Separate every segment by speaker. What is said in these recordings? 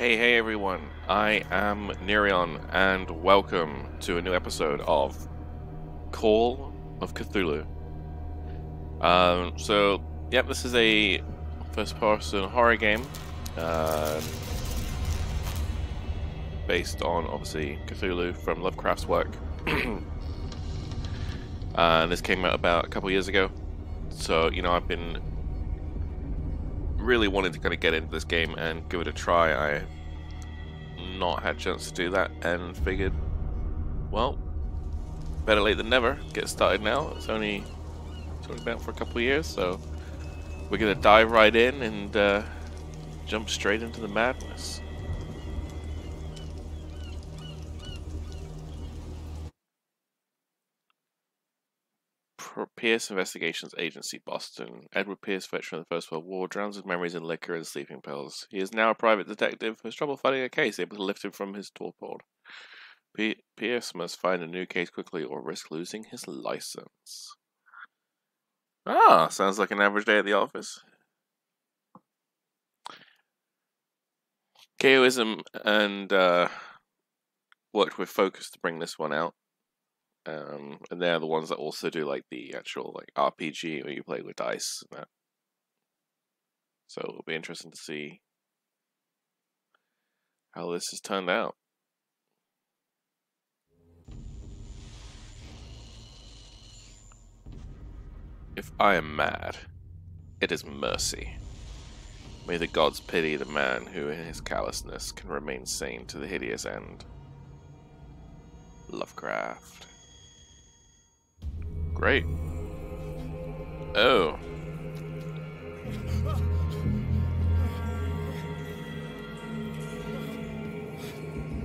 Speaker 1: Hey everyone, I am Nerion, and welcome to a new episode of Call of Cthulhu. This is a first-person horror game based on, obviously, Cthulhu from Lovecraft's work. This came out about a couple years ago, so, I've been really wanting to kind of get into this game and give it a try. I not had a chance to do that and figured, well, better late than never. Get started now. It's only been out for a couple of years, so we're gonna dive right in and jump straight into the madness. Pierce Investigations Agency, Boston. Edward Pierce, veteran of the First World War, drowns his memories in liquor and sleeping pills. He is now a private detective who has trouble finding a case able to lift him from his torpor. Pierce must find a new case quickly or risk losing his license. Ah, sounds like an average day at the office. Chaosm and worked with Focus to bring this one out. And they're the ones that also do like the actual RPG where you play with dice and that. So it'll be interesting to see how this has turned out. If I am mad, it is mercy. May the gods pity the man who in his callousness can remain sane to the hideous end. Lovecraft. Great. Oh.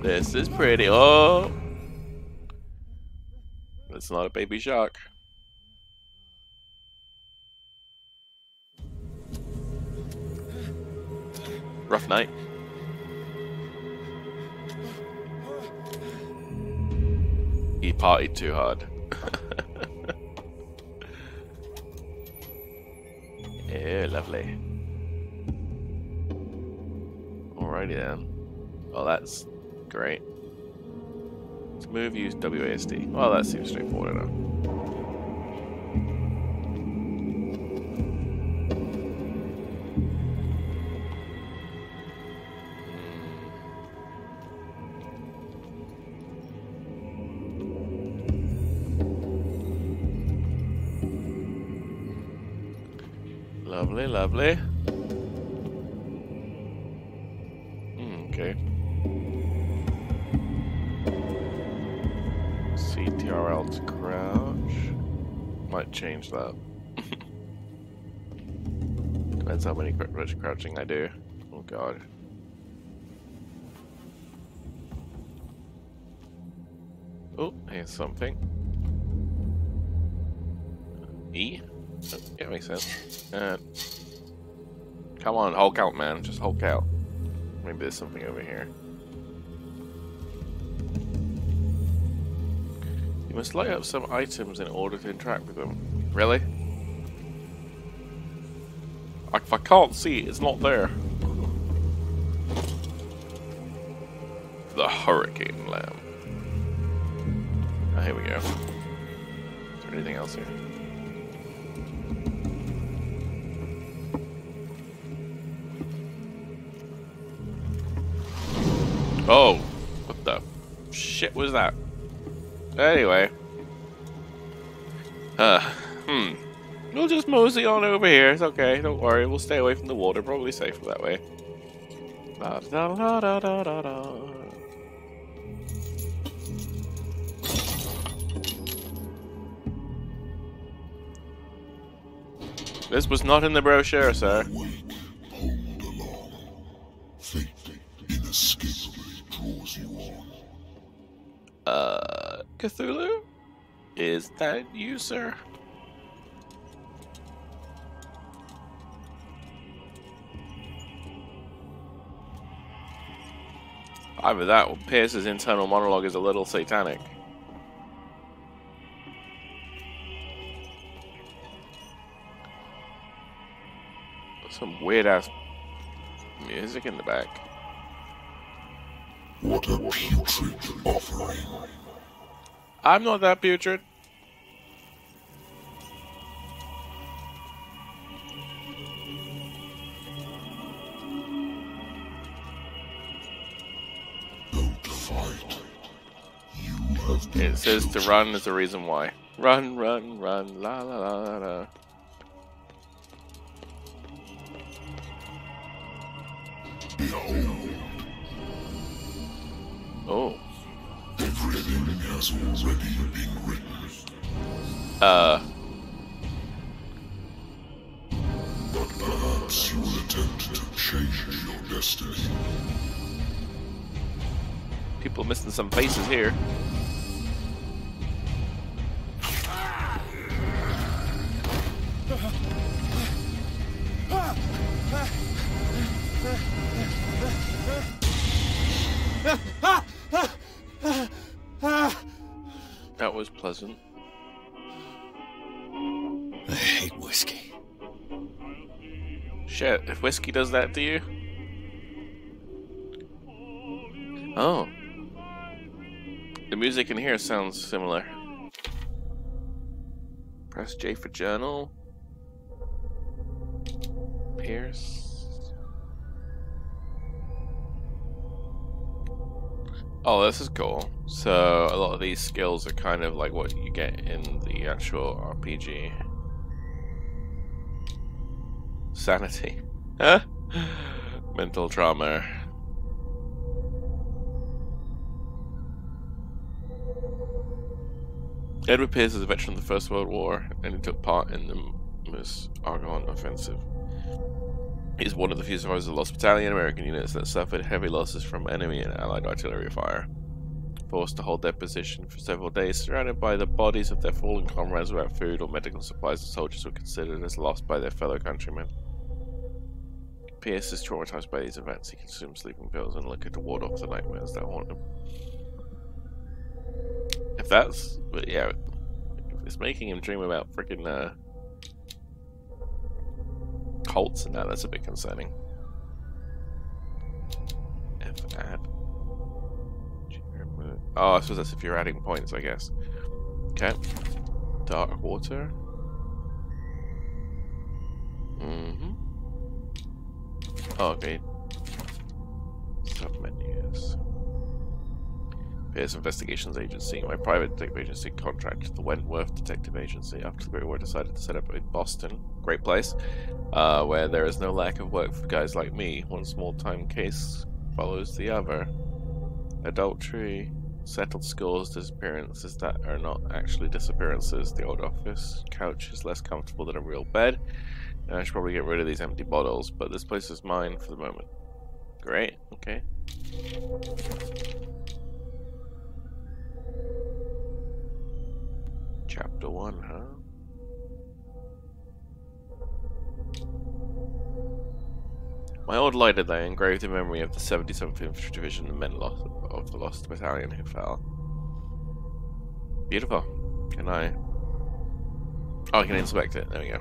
Speaker 1: This is pretty. Oh. It's not a baby shark. Rough night. He partied too hard. Yeah, lovely. Alrighty then. Well, that's great. Let's move, use WASD. Well, that seems straightforward enough. Lovely, lovely. Okay. CTRL to crouch. Might change that. Depends how many crouching I do. Oh god. Oh, here's something. E? Yeah, makes sense. Come on, Hulk out, man. Just Hulk out. Maybe there's something over here. You must light up some items in order to interact with them. Really? If I can't see it, it's not there. The hurricane lamp. Oh, here we go. Is there anything else here? Oh, what the shit was that? Anyway. We'll just mosey on over here. It's okay, don't worry. We'll stay away from the water. Probably safer that way. Da da da da da da da. This was not in the brochure, sir.
Speaker 2: Wait, hold along. Fate inescapably draws you on.
Speaker 1: Cthulhu? Is that you, sir? Either that or Pierce's internal monologue is a little satanic. Some weird ass music in the back.
Speaker 2: What a putrid offering.
Speaker 1: I'm not that putrid.
Speaker 2: Don't fight. You have been
Speaker 1: It says to
Speaker 2: chosen.
Speaker 1: run is the reason why. Run, run, run, la la la la la.
Speaker 2: Behold,
Speaker 1: Oh.
Speaker 2: everything has already been written. But perhaps you will attempt to change your destiny.
Speaker 1: People missing some faces here. That was pleasant.
Speaker 3: I hate whiskey.
Speaker 1: Shit, if whiskey does that to you? Oh. The music in here sounds similar. Press J for journal. Pierce. Oh, this is cool. So, a lot of these skills are kind of like what you get in the actual RPG. Sanity. Huh? Mental trauma. Edward Pierce is a veteran of the First World War, and he took part in the Meuse-Argonne offensive. He's one of the few survivors of the Lost Battalion American units that suffered heavy losses from enemy and allied artillery fire. Forced to hold their position for several days, surrounded by the bodies of their fallen comrades without food or medical supplies, the soldiers were considered as lost by their fellow countrymen. Pierce is traumatized by these events. He consumes sleeping pills and liquor to ward off the nightmares that haunt him. If that's... But yeah, if it's making him dream about freaking cults and that's a bit concerning. F add. Oh, I suppose that's if you're adding points, I guess. Okay. Dark water. Mm-hmm. Oh, okay. Submenus. Pierce Investigations Agency. My private detective agency contracted the Wentworth Detective Agency after the Great War decided to set up in Boston. Great place. Where there is no lack of work for guys like me. One small-time case follows the other. Adultery. Settled scores, disappearances that are not actually disappearances. The old office couch is less comfortable than a real bed. And I should probably get rid of these empty bottles, but this place is mine for the moment. Great, okay. Chapter 1, huh? My old lighter there engraved in memory of the 77th Infantry Division, the men of the Lost Battalion who fell. Beautiful. Can I... Oh, I can inspect it. There we go.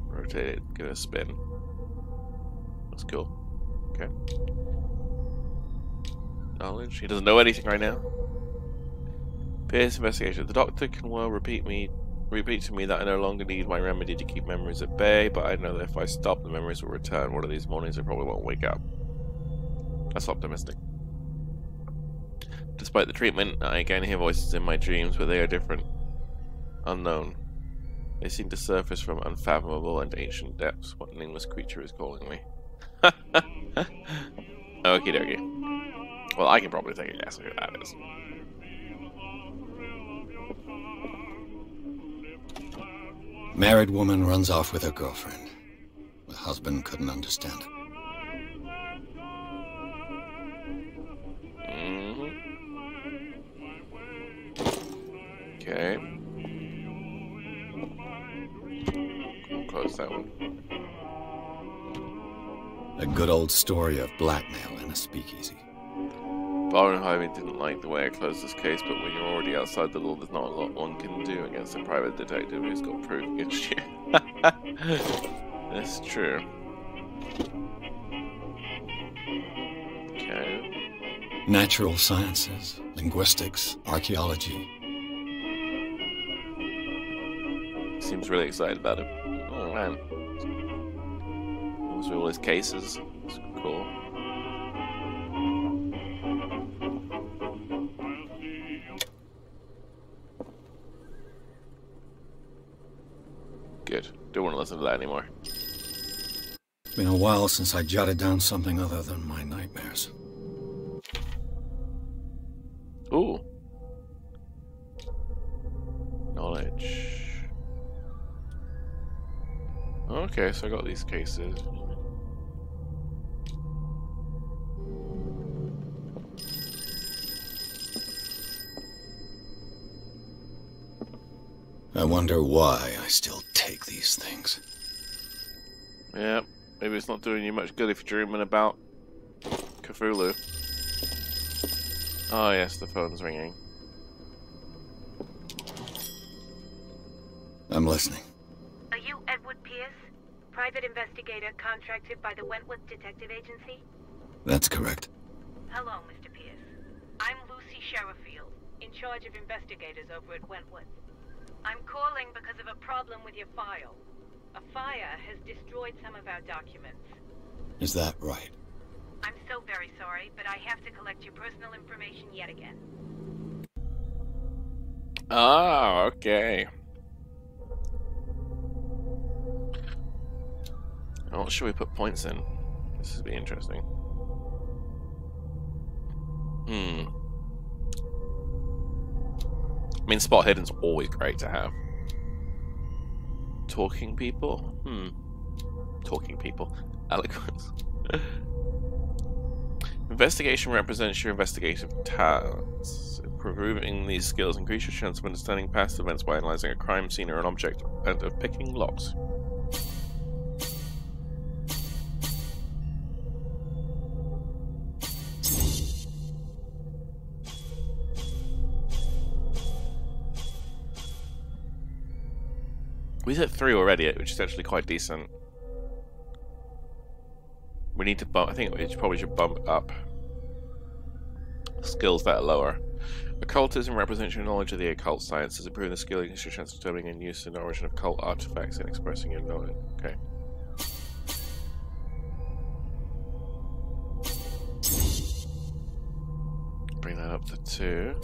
Speaker 1: Rotate it, give it a spin. That's cool. Okay. Knowledge. He doesn't know anything right now. Pierce investigation. The doctor can well repeat to me that I no longer need my remedy to keep memories at bay, but I know that if I stop, the memories will return. One of these mornings I probably won't wake up. That's optimistic. Despite the treatment, I again hear voices in my dreams, but they are different. Unknown. They seem to surface from unfathomable and ancient depths. What nameless creature is calling me? Okie dokie. Well, I can probably take a guess who that is.
Speaker 3: Married woman runs off with her girlfriend. The husband couldn't understand it.
Speaker 1: Okay. I'll close that one.
Speaker 3: A good old story of blackmail in a speakeasy.
Speaker 1: Barnheim didn't like the way I closed this case, but when you're already outside the law, there's not a lot one can do against a private detective who's got proof against you. That's true.
Speaker 3: Natural sciences, linguistics, archaeology.
Speaker 1: Seems really excited about it. Oh man. Those are all his cases. It's cool. Good. Don't want to listen to that anymore.
Speaker 3: It's been a while since I jotted down something other than my nightmares.
Speaker 1: Ooh. Knowledge. Okay, so I got these cases.
Speaker 3: I wonder why I still take these things.
Speaker 1: Yeah, maybe it's not doing you much good if you're dreaming about Cthulhu. Oh yes, the phone's ringing.
Speaker 3: I'm listening.
Speaker 4: Are you Edward Pierce, private investigator contracted by the Wentworth Detective Agency?
Speaker 3: That's correct.
Speaker 4: Hello, Mr. Pierce. I'm Lucy Sherifield, in charge of investigators over at Wentworth. I'm calling because of a problem with your file. A fire has destroyed some of our documents.
Speaker 3: Is that right?
Speaker 4: I'm so very sorry, but I have to collect your personal information yet again.
Speaker 1: Ah, okay. What should we put points in? This would be interesting. I mean, spot hidden's always great to have. Talking people? Talking people. Eloquence. Investigation represents your investigative talents. Improving these skills increase your chance of understanding past events by analyzing a crime scene or an object and of picking locks. We hit 3 already, which is actually quite decent. We need to bump. I think we probably should bump up skills that are lower. Occultism represents your knowledge of the occult sciences. Improving the skill increases your chance of determining and use and origin of occult artifacts and expressing your knowledge. Okay. Bring that up to 2.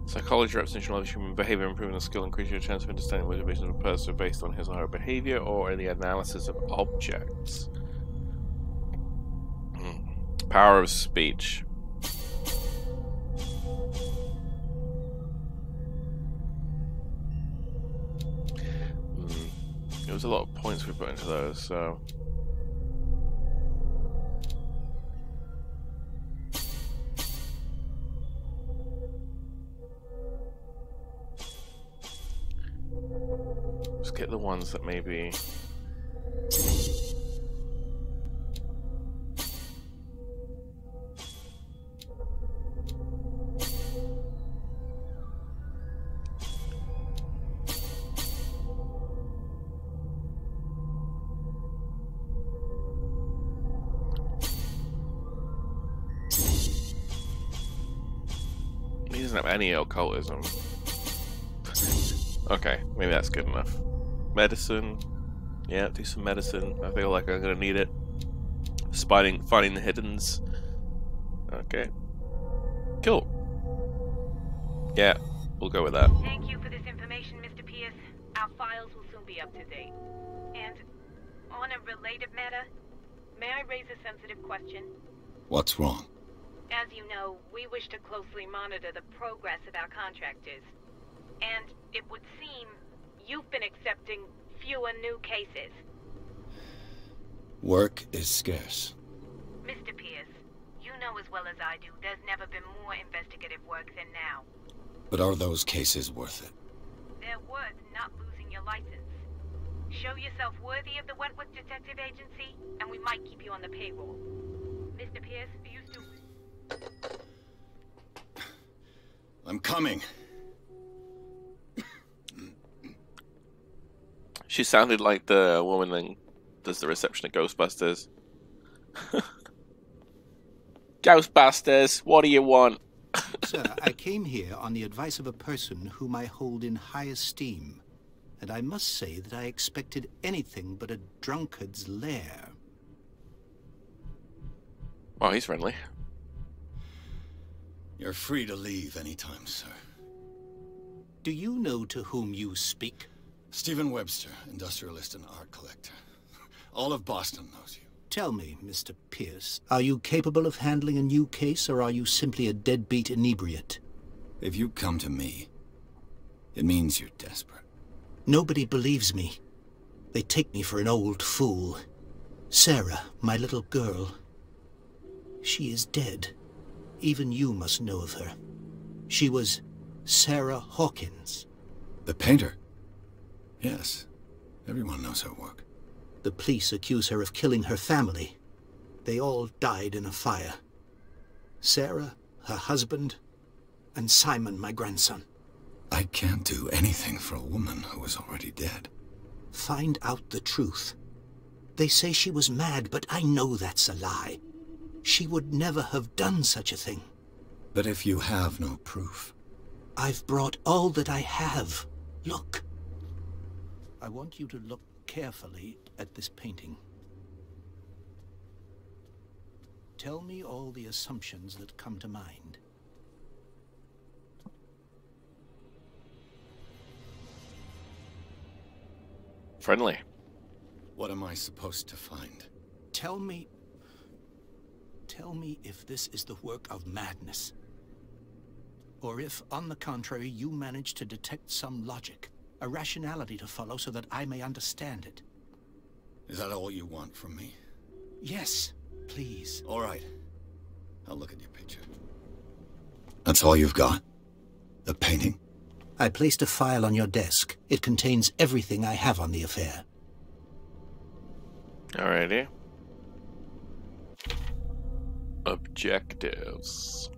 Speaker 1: Psychology represents your knowledge of human behavior. Improving the skill increases your chance of understanding motivations of a person based on his or her behavior or in the analysis of objects. Power of speech. There was a lot of points we put into those, so... Let's get the ones that maybe... He doesn't have any occultism. Okay, maybe that's good enough. Medicine. Yeah, do some medicine. I feel like I'm gonna need it. Finding the hiddens. Okay. Cool. Yeah, we'll go with that.
Speaker 4: Thank you for this information, Mr. Pierce. Our files will soon be up to date. And on a related matter, may I raise a sensitive question?
Speaker 3: What's wrong?
Speaker 4: As you know, we wish to closely monitor the progress of our contractors. And it would seem you've been accepting fewer new cases.
Speaker 3: Work is scarce.
Speaker 4: Mr. Pierce, you know as well as I do, there's never been more investigative work than now.
Speaker 3: But are those cases worth it?
Speaker 4: They're worth not losing your license. Show yourself worthy of the Wentworth Detective Agency, and we might keep you on the payroll. Mr. Pierce, are you still...
Speaker 3: I'm coming.
Speaker 1: She sounded like the woman that does the reception at Ghostbusters. Ghostbusters, what do you want?
Speaker 5: Sir, I came here on the advice of a person whom I hold in high esteem, and I must say that I expected anything but a drunkard's lair.
Speaker 1: Oh, he's friendly.
Speaker 3: You're free to leave anytime, sir.
Speaker 5: Do you know to whom you speak?
Speaker 3: Stephen Webster, industrialist and art collector. All of Boston knows you.
Speaker 5: Tell me, Mr. Pierce, are you capable of handling a new case, or are you simply a deadbeat inebriate?
Speaker 3: If you come to me, it means you're desperate.
Speaker 5: Nobody believes me. They take me for an old fool. Sarah, my little girl, she is dead. Even you must know of her. She was Sarah Hawkins.
Speaker 3: The painter? Yes. Everyone knows her work.
Speaker 5: The police accuse her of killing her family. They all died in a fire. Sarah, her husband, and Simon, my grandson.
Speaker 3: I can't do anything for a woman who is already dead.
Speaker 5: Find out the truth. They say she was mad, but I know that's a lie. She would never have done such a thing.
Speaker 3: But if you have no proof...
Speaker 5: I've brought all that I have. Look. I want you to look carefully at this painting. Tell me all the assumptions that come to mind.
Speaker 1: Friendly.
Speaker 3: What am I supposed to find?
Speaker 5: Tell me if this is the work of madness. Or if, on the contrary, you manage to detect some logic, a rationality to follow so that I may understand it.
Speaker 3: Is that all you want from me?
Speaker 5: Yes, please.
Speaker 3: All right. I'll look at your picture. That's all you've got? The painting?
Speaker 5: I placed a file on your desk. It contains everything I have on the affair.
Speaker 1: Alrighty. Objectives.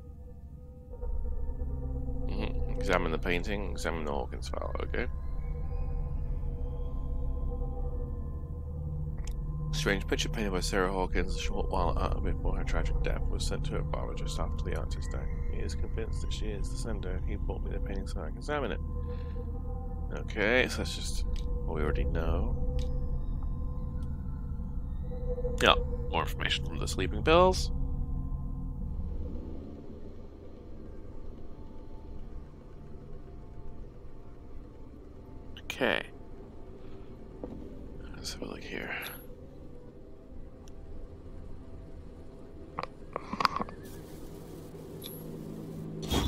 Speaker 1: Examine the painting, examine the Hawkins file, okay. Strange picture painted by Sarah Hawkins a short while before her tragic death was sent to her father just after the artist died. He is convinced that she is the sender. He bought me the painting so I can examine it. Okay, so that's just what we already know. Yeah, more information from the sleeping pills. Okay. Let's have a look here.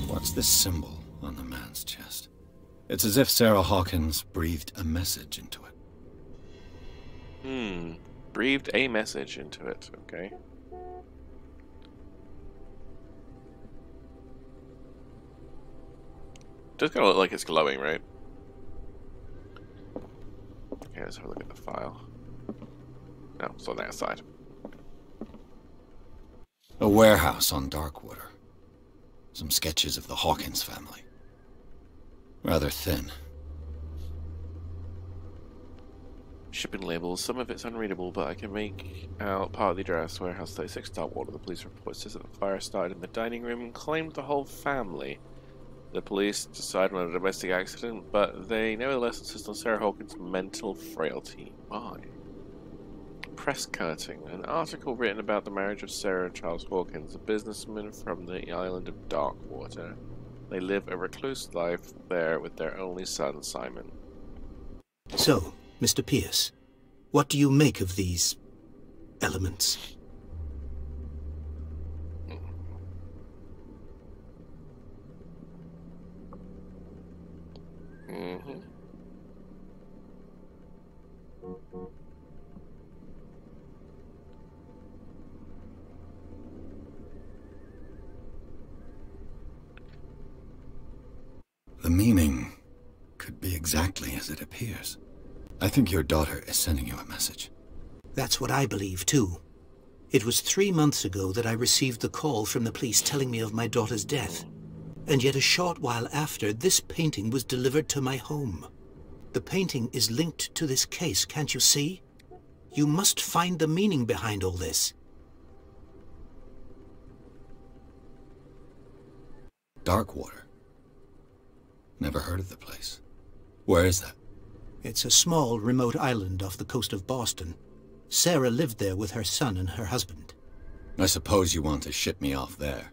Speaker 3: What's this symbol on the man's chest? It's as if Sarah Hawkins breathed a message into it.
Speaker 1: Breathed a message into it, okay. Does kind of look like it's glowing, right? Okay, let's have a look at the file. No, it's on that side.
Speaker 3: A warehouse on Darkwater. Some sketches of the Hawkins family. Rather thin.
Speaker 1: Shipping labels. Some of it's unreadable, but I can make out part of the address. Warehouse 36, Darkwater. The police report says that the fire started in the dining room and claimed the whole family. The police decided on a domestic accident, but they nevertheless insist on Sarah Hawkins' mental frailty. Why? Press cutting. An article written about the marriage of Sarah and Charles Hawkins, a businessman from the island of Darkwater. They live a recluse life there with their only son, Simon.
Speaker 5: So, Mr. Pierce, what do you make of these elements?
Speaker 3: The meaning could be exactly as it appears. I think your daughter is sending you a message.
Speaker 5: That's what I believe, too. It was 3 months ago that I received the call from the police telling me of my daughter's death. And yet a short while after, this painting was delivered to my home. The painting is linked to this case, can't you see? You must find the meaning behind all this.
Speaker 3: Darkwater. Never heard of the place. Where is that?
Speaker 5: It's a small, remote island off the coast of Boston. Sarah lived there with her son and her husband.
Speaker 3: I suppose you want to ship me off there.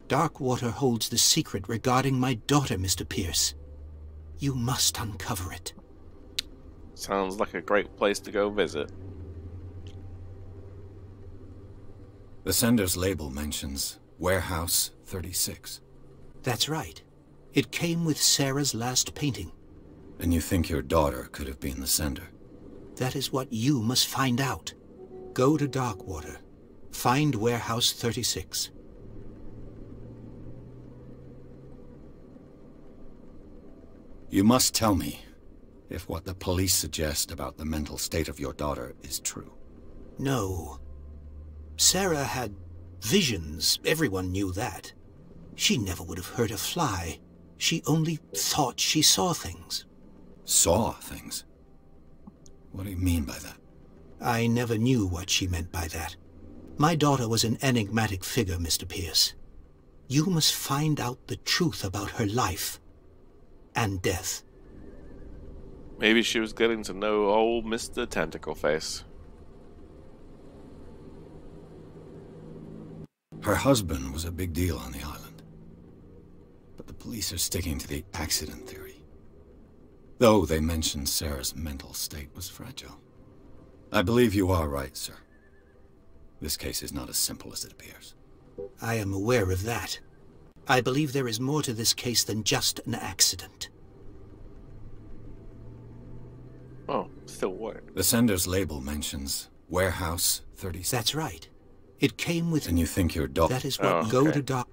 Speaker 5: Darkwater holds the secret regarding my daughter, Mr. Pierce. You must uncover it.
Speaker 1: Sounds like a great place to go visit.
Speaker 3: The sender's label mentions Warehouse 36.
Speaker 5: That's right. It came with Sarah's last painting.
Speaker 3: And you think your daughter could have been the sender?
Speaker 5: That is what you must find out. Go to Darkwater. Find Warehouse 36.
Speaker 3: You must tell me if what the police suggest about the mental state of your daughter is true.
Speaker 5: No. Sarah had visions. Everyone knew that. She never would have hurt a fly. She only thought she saw things.
Speaker 3: Saw things? What do you mean by that?
Speaker 5: I never knew what she meant by that. My daughter was an enigmatic figure, Mr. Pierce. You must find out the truth about her life and death.
Speaker 1: Maybe she was getting to know old Mr. Tentacle Face.
Speaker 3: Her husband was a big deal on the island. But the police are sticking to the accident theory. Though they mentioned Sarah's mental state was fragile. I believe you are right, sir. This case is not as simple as it appears.
Speaker 5: I am aware of that. I believe there is more to this case than just an accident.
Speaker 1: Oh, still what?
Speaker 3: The sender's label mentions Warehouse 36.
Speaker 5: That's right. It came with...
Speaker 3: And you think your daughter...
Speaker 5: That is what...
Speaker 1: Oh,
Speaker 5: Go
Speaker 1: okay.
Speaker 5: to Doc...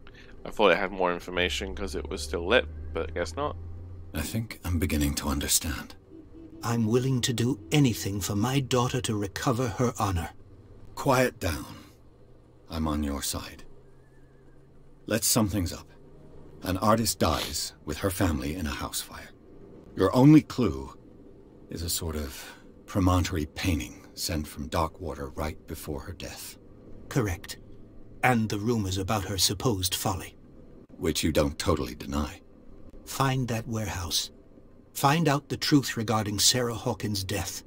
Speaker 1: I thought it had more information because it was still lit, but I guess not.
Speaker 3: I think I'm beginning to understand.
Speaker 5: I'm willing to do anything for my daughter to recover her honor.
Speaker 3: Quiet down. I'm on your side. Let's sum things up. An artist dies with her family in a house fire. Your only clue is a sort of promontory painting sent from Darkwater right before her death.
Speaker 5: Correct. And the rumors about her supposed folly.
Speaker 3: Which you don't totally deny.
Speaker 5: Find that warehouse. Find out the truth regarding Sarah Hawkins' death.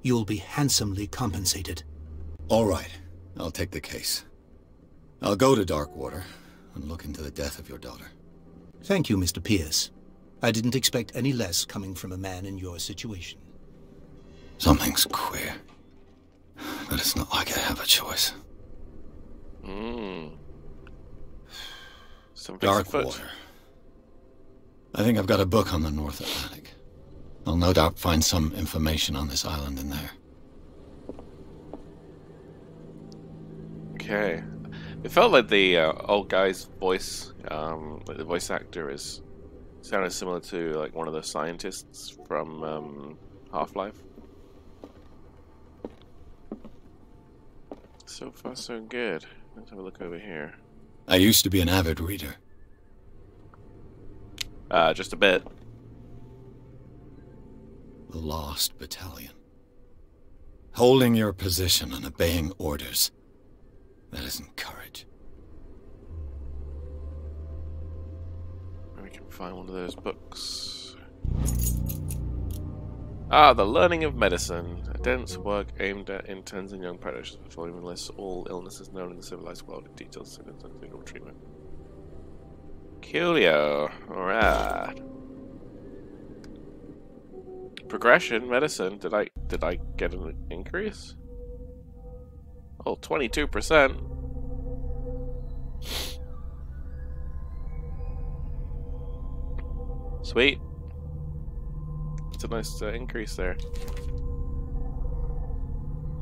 Speaker 5: You'll be handsomely compensated.
Speaker 3: All right. I'll take the case. I'll go to Darkwater and look into the death of your daughter.
Speaker 5: Thank you, Mr. Pierce. I didn't expect any less coming from a man in your situation.
Speaker 3: Something's queer. But it's not like I have a choice. Darkwater. I think I've got a book on the North Atlantic. I'll no doubt find some information on this island in there.
Speaker 1: Okay. It felt like the old guy's voice, like the voice actor is sounded similar to like one of the scientists from Half-Life. So far, so good. Let's have a look over here.
Speaker 3: I used to be an avid reader.
Speaker 1: Just a bit.
Speaker 3: The Lost Battalion. Holding your position and obeying orders. That isn't courage.
Speaker 1: We can find one of those books. Ah, The Learning of Medicine. A dense work aimed at interns and young practitioners. The following lists all illnesses known in the civilized world in details and suitable treatment. Coolio. Alright. Progression, medicine. Did I get an increase? Oh, 22%. Sweet. It's a nice increase there.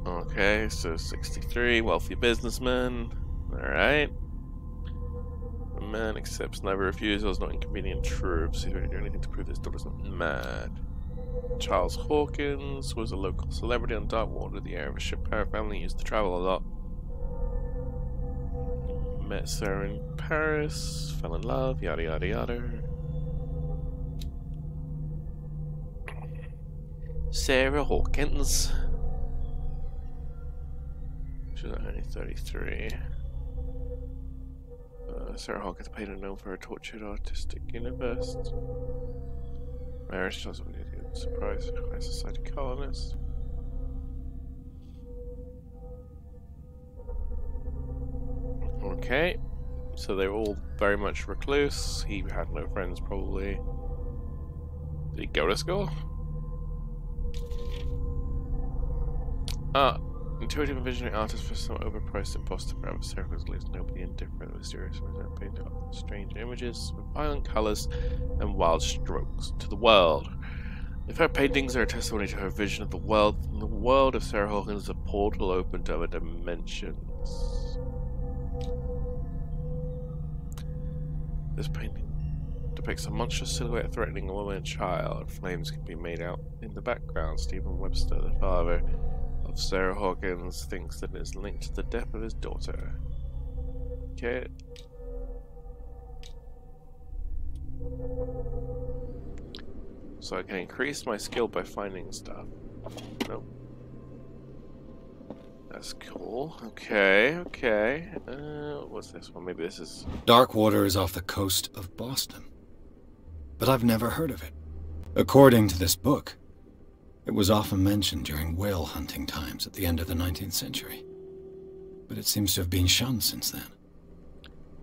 Speaker 1: Okay, so 63, wealthy businessman. Alright. A man accepts never refusals, not inconvenient troops. He won't do anything to prove his daughter's not mad. Charles Hawkins was a local celebrity on Darkwater. The heir of a shipper family used to travel a lot. Met Sarah in Paris, fell in love, yada yada yada. Sarah Hawkins. She's only 33. Sarah Hawkins, painter known for her tortured artistic universe. Marriage doesn't really do surprise high society colonist. Okay, so they're all very much recluse. He had no friends, probably. Did he go to school? Intuitive and visionary artist for some overpriced imposter grab. Sarah leaves nobody indifferent, mysterious, painted strange images with violent colours and wild strokes to the world. If her paintings are a testimony to her vision of the world, then the world of Sarah Hawkins is a portal open to other dimensions. This painting depicts a monstrous silhouette threatening a woman and child. Flames can be made out in the background. Stephen Webster, the father of Sarah Hawkins, thinks that it is linked to the death of his daughter. Okay. So I can increase my skill by finding stuff. Nope. That's cool. Okay, okay. What's this one? Maybe this is...
Speaker 3: Darkwater is off the coast of Boston. But I've never heard of it. According to this book, it was often mentioned during whale hunting times at the end of the 19th century. But it seems to have been shunned since then.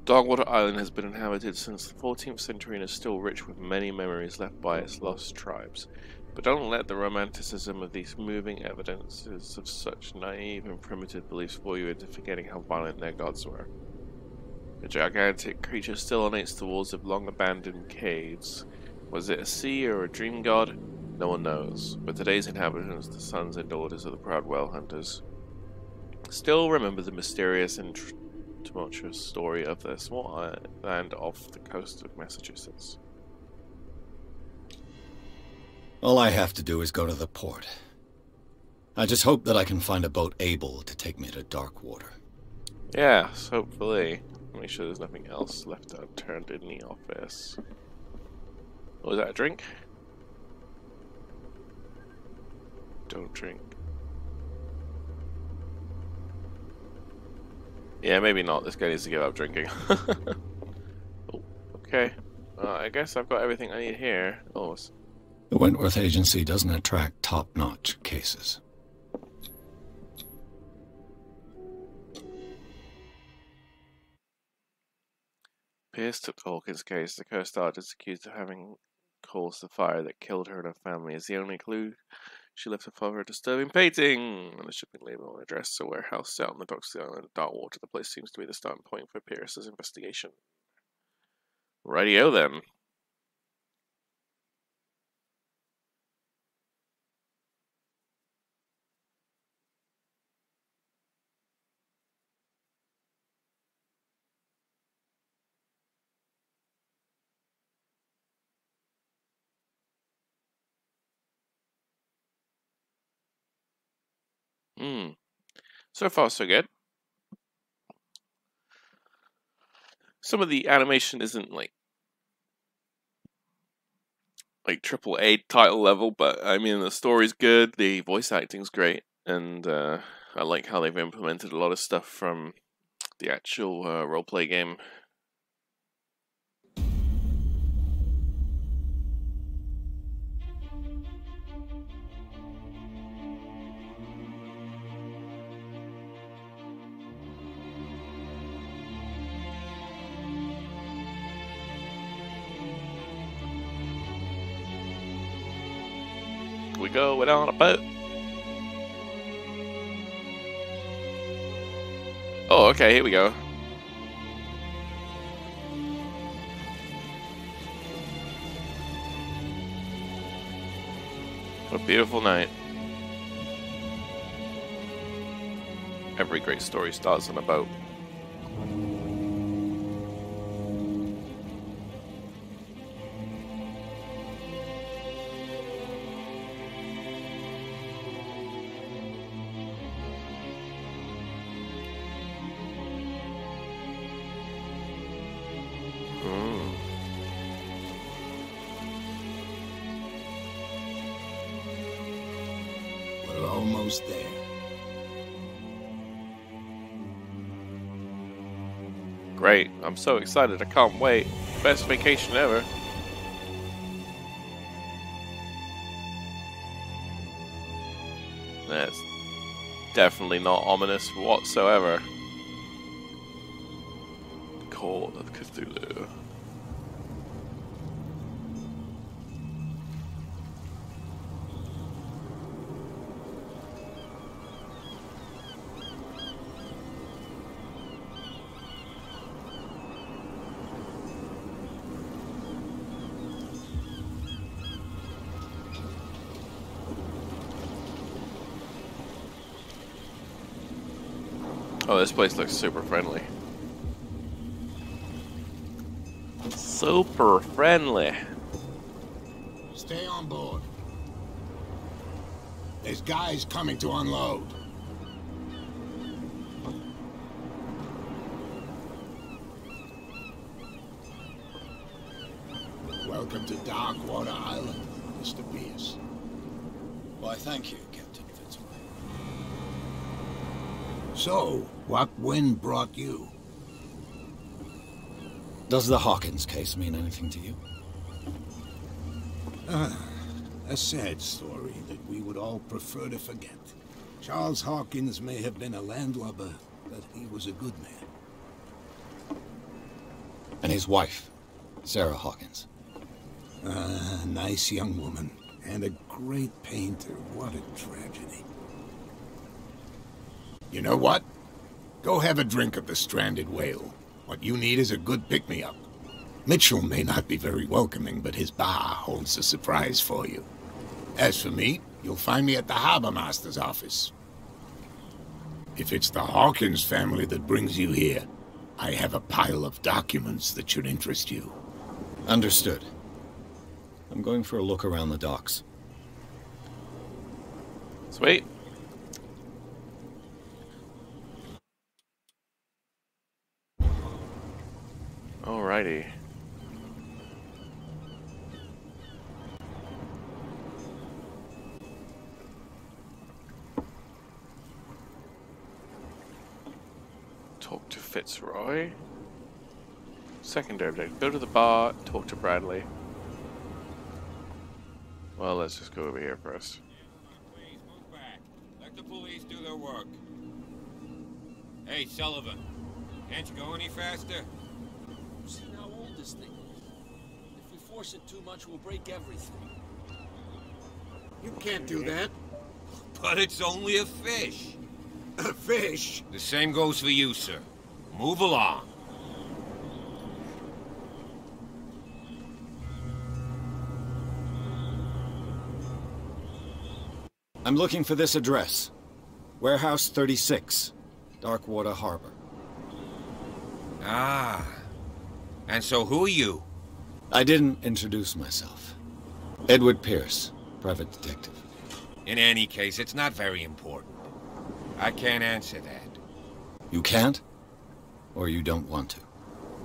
Speaker 1: Darkwater Island has been inhabited since the 14th century and is still rich with many memories left by its lost tribes. But don't let the romanticism of these moving evidences of such naive and primitive beliefs fool you into forgetting how violent their gods were. A gigantic creature still dominates the walls of long-abandoned caves. Was it a sea or a dream god? No one knows. But today's inhabitants, the sons and daughters of the proud whale hunters, still remember the mysterious and tumultuous story of their small island off the coast of Massachusetts.
Speaker 3: All I have to do is go to the port. I just hope that I can find a boat able to take me to Darkwater.
Speaker 1: Yes, hopefully. Make sure there's nothing else left unturned in the office. Oh, is that a drink? Don't drink. Yeah, maybe not. This guy needs to give up drinking. Oh, okay. I guess I've got everything I need here. Oh,
Speaker 3: the Wentworth Agency doesn't attract top-notch cases.
Speaker 1: Pierce took Hawkins' case. The cursed artist accused of having caused the fire that killed her and her family is the only clue. She left her father a disturbing painting on a shipping label and address a warehouse set on the docks of the island of Darkwater. The place seems to be the starting point for Pierce's investigation. Rightio then. So far, so good. Some of the animation isn't like AAA title level, but I mean the story's good, the voice acting's great, and I like how they've implemented a lot of stuff from the actual roleplay game. We going on a boat. Oh, okay, here we go. What a beautiful night. Every great story starts on a boat.
Speaker 6: almost there.
Speaker 1: Great. I'm so excited. I can't wait. Best vacation ever. That's definitely not ominous whatsoever. Call of Cthulhu. Oh, this place looks super friendly. Super friendly.
Speaker 6: Stay on board. There's guys coming to unload. Welcome to Darkwater Island, Mr. Pierce.
Speaker 3: Why, thank you, Captain Fitzroy.
Speaker 6: So, what wind brought you?
Speaker 3: Does the Hawkins case mean anything to you?
Speaker 6: A sad story that we would all prefer to forget. Charles Hawkins may have been a landlubber, but he was a good man.
Speaker 3: And his wife, Sarah Hawkins.
Speaker 6: Nice young woman, and a great painter. What a tragedy. You know what? Go have a drink of the Stranded Whale. What you need is a good pick-me-up. Mitchell may not be very welcoming, but his bar holds a surprise for you. As for me, you'll find me at the Harbor Master's office. If it's the Hawkins family that brings you here, I have a pile of documents that should interest you.
Speaker 3: Understood. I'm going for a look around the docks.
Speaker 1: Sweet. Alrighty. Talk to Fitzroy. Secondary objective. Go to the bar, talk to Bradley. Well, let's just go over here first.
Speaker 7: Please move back. Let the police do their work. Hey, Sullivan. Can't you go any faster?
Speaker 8: See how old this thing is. If we force it too much, we'll break everything.
Speaker 6: You can't do that.
Speaker 7: But it's only a fish.
Speaker 6: A fish?
Speaker 7: The same goes for you, sir. Move along.
Speaker 3: I'm looking for this address. Warehouse 36, Darkwater Harbor.
Speaker 7: Ah. And so who are you?
Speaker 3: I didn't introduce myself. Edward Pierce, private detective.
Speaker 7: In any case, it's not very important. I can't answer that.
Speaker 3: You can't? Or you don't want to?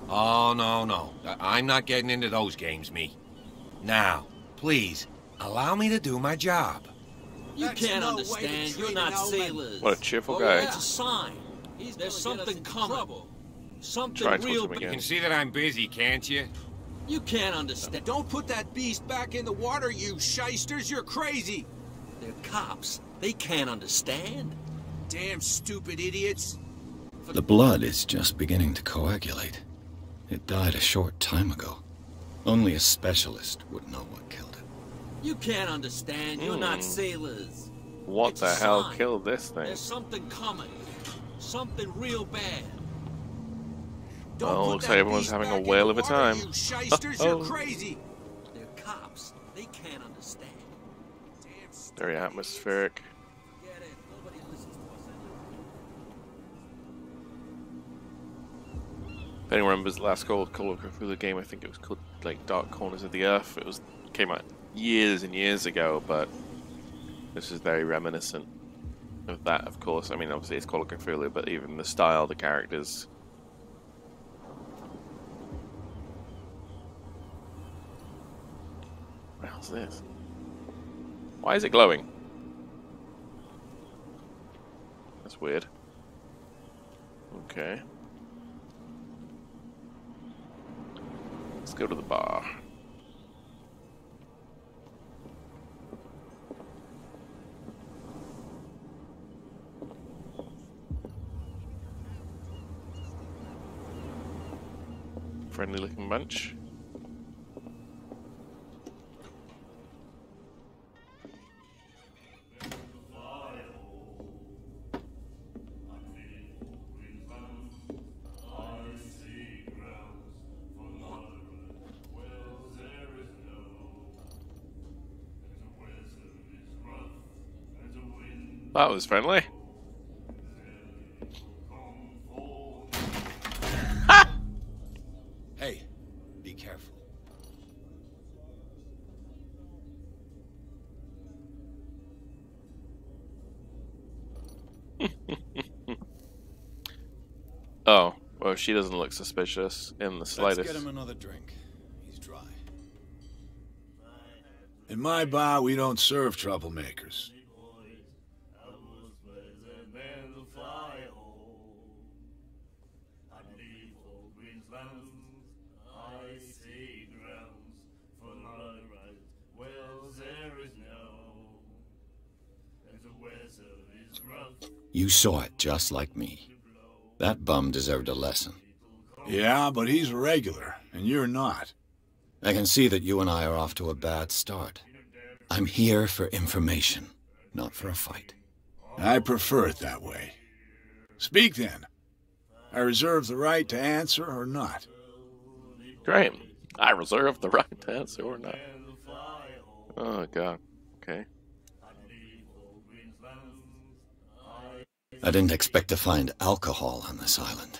Speaker 7: Oh, no. I'm not getting into those games, me. Now, please, allow me to do my job.
Speaker 8: You can't understand. You're not sailors.
Speaker 1: What a cheerful
Speaker 8: Oh,
Speaker 1: guy.
Speaker 8: It's a sign. There's something coming. Something
Speaker 1: Try to
Speaker 8: real
Speaker 1: talk to him
Speaker 7: You
Speaker 1: again.
Speaker 7: can see that I'm busy, can't you?
Speaker 8: You can't understand.
Speaker 9: Don't put that beast back in the water, you shysters! You're crazy!
Speaker 8: They're cops. They can't understand.
Speaker 9: Damn stupid idiots!
Speaker 3: The blood is just beginning to coagulate. It died a short time ago. Only a specialist would know what killed it.
Speaker 8: You can't understand. You're not sailors.
Speaker 1: What
Speaker 8: It's
Speaker 1: the
Speaker 8: a
Speaker 1: hell
Speaker 8: sign.
Speaker 1: killed this thing?
Speaker 8: There's something coming. Something real bad.
Speaker 9: Don't
Speaker 1: Well,
Speaker 9: put
Speaker 1: looks
Speaker 9: that
Speaker 1: like everyone's
Speaker 9: beast
Speaker 1: having
Speaker 9: back
Speaker 1: a
Speaker 9: in
Speaker 1: whale
Speaker 9: the
Speaker 1: of a
Speaker 9: water,
Speaker 1: time.
Speaker 9: You shysters, you're crazy!
Speaker 8: They're cops. They can't understand.
Speaker 9: Damn stupid
Speaker 1: Very
Speaker 9: idiots.
Speaker 1: atmospheric.
Speaker 8: Get it. Nobody listens to us anyway.
Speaker 1: If anyone remembers the last Call of Cthulhu game, I think it was called like Dark Corners of the Earth. It came out years and years ago, but this is very reminiscent of that, of course. I mean, obviously it's Call of Cthulhu, but even the style, the characters. What the hell's this? Why is it glowing? That's weird. Okay. Let's go to the bar. Friendly looking bunch. That was friendly.
Speaker 3: Hey, be careful.
Speaker 1: Oh, well, she doesn't look suspicious in the slightest.
Speaker 3: Let's get him another drink. He's dry.
Speaker 6: In my bar, we don't serve troublemakers.
Speaker 3: You saw it just like me. That bum deserved a lesson.
Speaker 6: Yeah, but he's a regular, and you're not.
Speaker 3: I can see that you and I are off to a bad start. I'm here for information, not for a fight.
Speaker 6: I prefer it that way. Speak then. I reserve the right to answer or not.
Speaker 1: Great. I reserve the right to answer or not. Oh, God. Okay.
Speaker 3: I didn't expect to find alcohol on this island.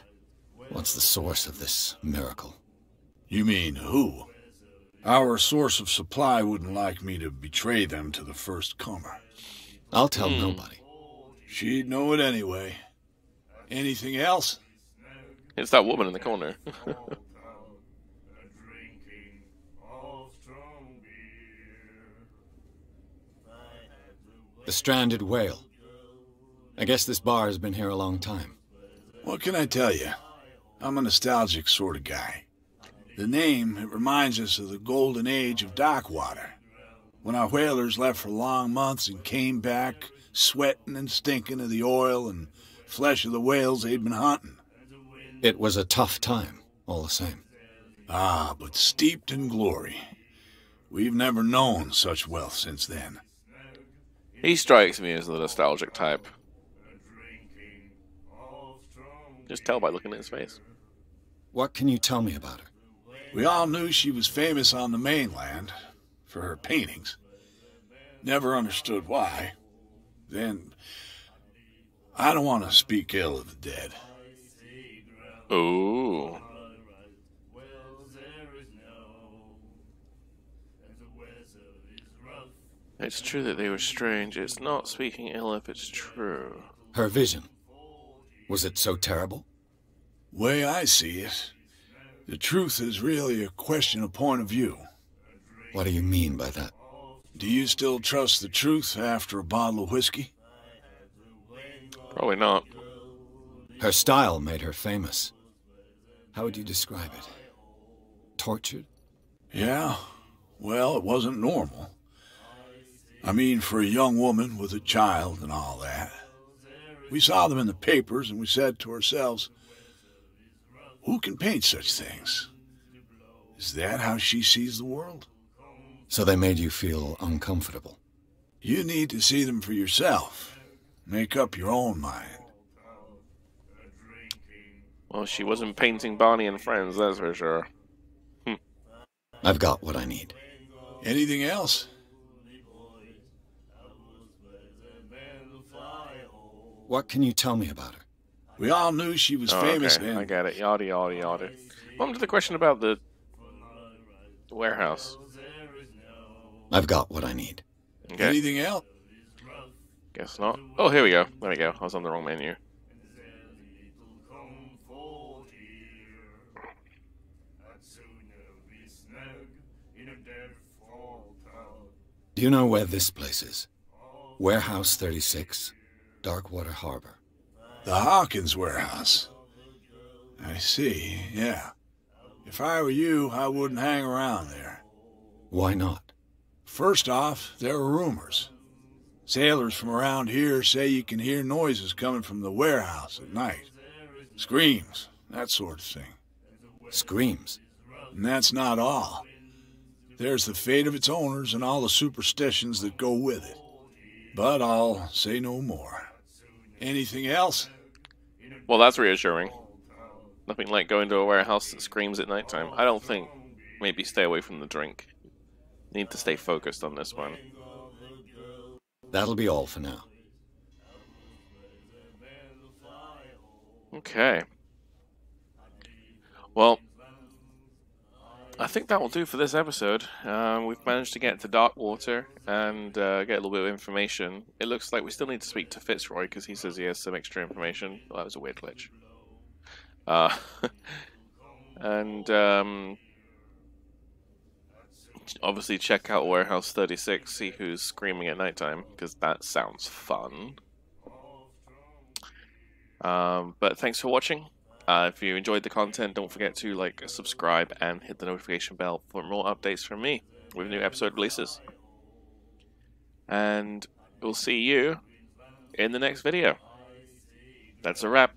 Speaker 3: What's the source of this miracle?
Speaker 6: You mean who? Our source of supply wouldn't like me to betray them to the first comer.
Speaker 3: I'll tell nobody.
Speaker 6: She'd know it anyway. Anything else?
Speaker 1: It's that woman in the corner.
Speaker 3: The stranded whale. I guess this bar has been here a long time.
Speaker 6: What can I tell you? I'm a nostalgic sort of guy. The name, it reminds us of the golden age of dockwater, when our whalers left for long months and came back sweating and stinking of the oil and flesh of the whales they'd been hunting.
Speaker 3: It was a tough time, all the same.
Speaker 6: Ah, but steeped in glory. We've never known such wealth since then.
Speaker 1: He strikes me as the nostalgic type. Just tell by looking at his face.
Speaker 3: What can you tell me about her?
Speaker 6: We all knew she was famous on the mainland for her paintings. Never understood why. Then, I don't want to speak ill of the dead.
Speaker 1: Ooh. It's true that they were strange. It's not speaking ill if it's true.
Speaker 3: Her vision. Was it so terrible?
Speaker 6: Way I see it, the truth is really a question of point of view.
Speaker 3: What do you mean by that?
Speaker 6: Do you still trust the truth after a bottle of whiskey?
Speaker 1: Probably not.
Speaker 3: Her style made her famous. How would you describe it? Tortured?
Speaker 6: Yeah, well, it wasn't normal. I mean, for a young woman with a child and all that. We saw them in the papers and we said to ourselves, who can paint such things? Is that how she sees the world?
Speaker 3: So they made you feel uncomfortable?
Speaker 6: You need to see them for yourself. Make up your own mind.
Speaker 1: Well, she wasn't painting Barney and Friends, that's for sure.
Speaker 3: I've got what I need.
Speaker 6: Anything else?
Speaker 3: What can you tell me about her?
Speaker 6: We all knew she was famous
Speaker 1: okay.
Speaker 6: then.
Speaker 1: I get it. Yada, yada, yada. On to the question about the warehouse.
Speaker 3: I've got what I need.
Speaker 1: Okay.
Speaker 6: Anything else?
Speaker 1: Guess not. Oh, here we go. There we go. I was on the wrong menu.
Speaker 3: Do you know where this place is? Warehouse 36, Darkwater Harbor.
Speaker 10: The Hawkins warehouse. I see, yeah. If I were you, I wouldn't hang around there.
Speaker 3: Why not?
Speaker 10: First off, there are rumors. Sailors from around here say you can hear noises coming from the warehouse at night. Screams, that sort of thing.
Speaker 3: Screams?
Speaker 10: And that's not all. There's the fate of its owners and all the superstitions that go with it. But I'll say no more. Anything else?
Speaker 1: Well, that's reassuring. Nothing like going to a warehouse that screams at nighttime. I don't think. Maybe stay away from the drink. Need to stay focused on this one.
Speaker 3: That'll be all for now.
Speaker 1: Okay. Well, I think that will do for this episode. We've managed to get to Darkwater and get a little bit of information. It looks like we still need to speak to Fitzroy because he says he has some extra information. Well, that was a weird glitch. And obviously check out Warehouse 36, see who's screaming at nighttime, because that sounds fun. But thanks for watching. If you enjoyed the content, don't forget to like, subscribe, and hit the notification bell for more updates from me with new episode releases. And we'll see you in the next video. That's a wrap.